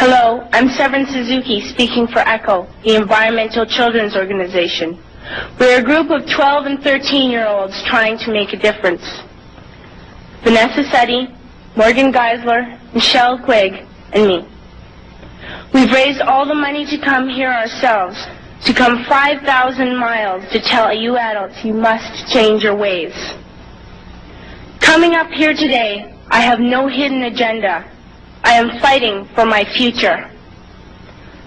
Hello, I'm Severin Suzuki speaking for ECHO, the Environmental Children's Organization. We're a group of 12 and 13-year-olds trying to make a difference. Vanessa Setti, Morgan Geisler, Michelle Quigg, and me. We've raised all the money to come here ourselves, to come 5,000 miles to tell you adults you must change your ways. Coming up here today, I have no hidden agenda. I am fighting for my future.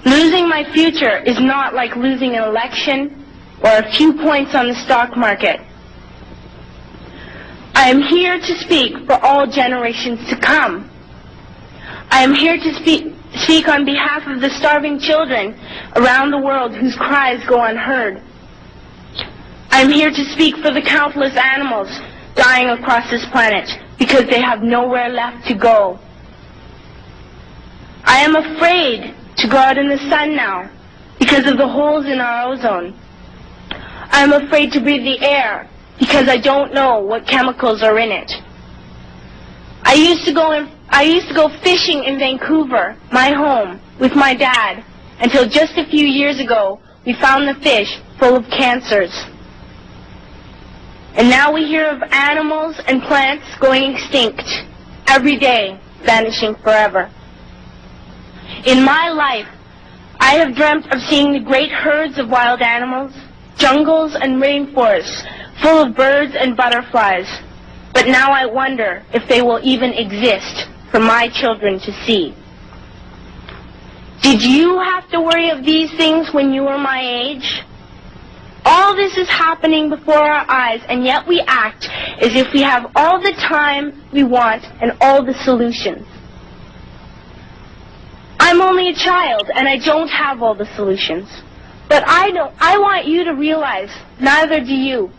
Losing my future is not like losing an election or a few points on the stock market. I am here to speak for all generations to come. I am here to speak on behalf of the starving children around the world whose cries go unheard. I am here to speak for the countless animals dying across this planet because they have nowhere left to go. I am afraid to go out in the sun now because of the holes in our ozone. I am afraid to breathe the air because I don't know what chemicals are in it. I used to go fishing in Vancouver, my home, with my dad, until just a few years ago we found the fish full of cancers. And now we hear of animals and plants going extinct every day, vanishing forever. In my life, I have dreamt of seeing the great herds of wild animals, jungles and rainforests full of birds and butterflies. But now I wonder if they will even exist for my children to see. Did you have to worry of these things when you were my age? All this is happening before our eyes, and yet we act as if we have all the time we want and all the solutions. I'm only a child, and I don't have all the solutions. But I want you to realize, neither do you.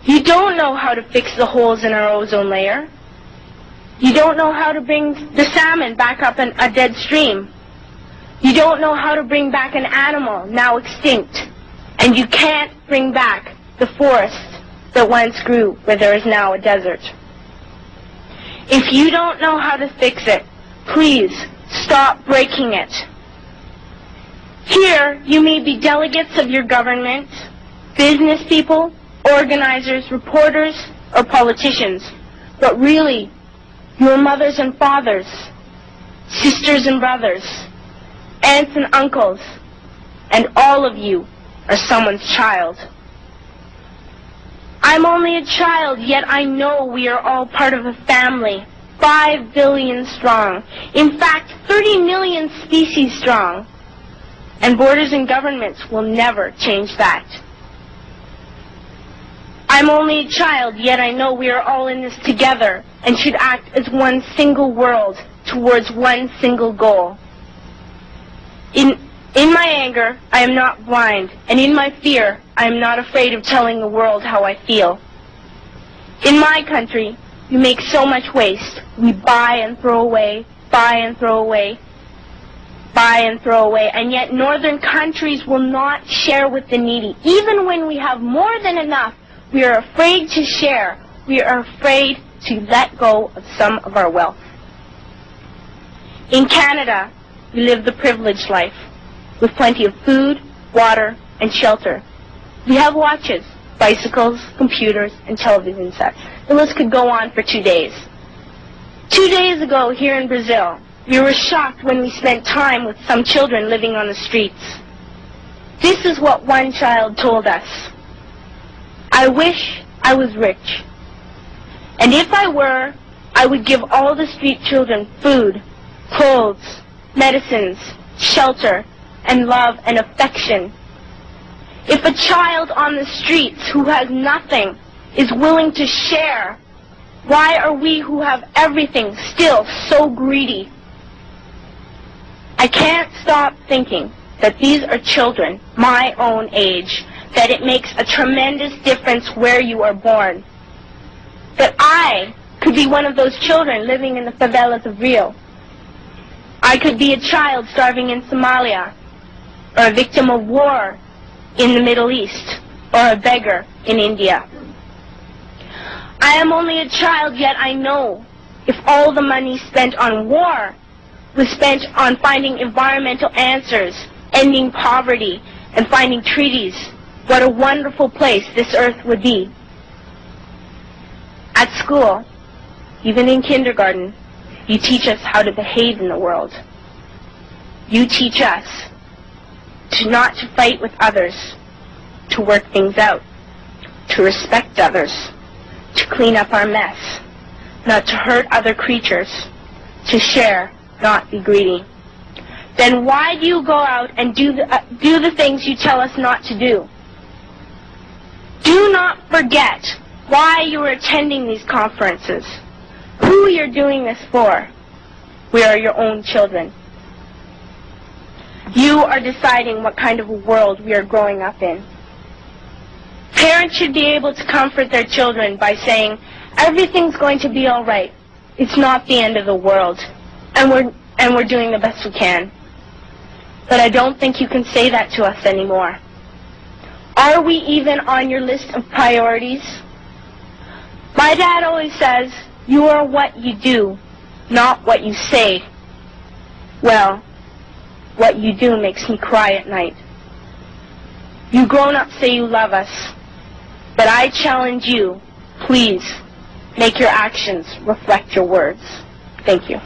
You don't know how to fix the holes in our ozone layer. You don't know how to bring the salmon back up in a dead stream. You don't know how to bring back an animal now extinct. And you can't bring back the forest that once grew where there is now a desert. If you don't know how to fix it, please stop breaking it. Here, you may be delegates of your government, business people, organizers, reporters, or politicians, but really, your mothers and fathers, sisters and brothers, aunts and uncles, and all of you are someone's child. I'm only a child, yet I know we are all part of a family, 5 billion strong. In fact, 30 million species strong. And borders and governments will never change that. I'm only a child, yet I know we are all in this together and should act as one single world towards one single goal. In my anger, I am not blind, and in my fear, I am not afraid of telling the world how I feel. In my country, we make so much waste. We buy and throw away, buy and throw away, buy and throw away, and yet northern countries will not share with the needy. Even when we have more than enough, we are afraid to share. We are afraid to let go of some of our wealth. In Canada, we live the privileged life, with plenty of food, water, and shelter. We have watches, bicycles, computers, and television sets. The list could go on for 2 days. 2 days ago, here in Brazil, we were shocked when we spent time with some children living on the streets. This is what one child told us. I wish I was rich. And if I were, I would give all the street children food, clothes, medicines, shelter, and love and affection. If a child on the streets who has nothing is willing to share, why are we who have everything still so greedy? I can't stop thinking that these are children my own age, that it makes a tremendous difference where you are born. That I could be one of those children living in the favelas of Rio. I could be a child starving in Somalia, or a victim of war in the Middle East, or a beggar in India. I am only a child, yet I know if all the money spent on war was spent on finding environmental answers, ending poverty, and finding treaties, what a wonderful place this earth would be. At school, even in kindergarten, you teach us how to behave in the world. You teach us not to fight with others, to work things out, to respect others, to clean up our mess, not to hurt other creatures, to share, not be greedy. Then why do you go out and do the things you tell us not to do? Do not forget why you are attending these conferences, who you're doing this for. We are your own children. You are deciding what kind of a world we are growing up in. Parents should be able to comfort their children by saying, everything's going to be all right. It's not the end of the world, and we're doing the best we can. But I don't think you can say that to us anymore. Are we even on your list of priorities? My dad always says, you are what you do, not what you say. Well, what you do makes me cry at night. You grown-ups say you love us, but I challenge you, please, make your actions reflect your words. Thank you.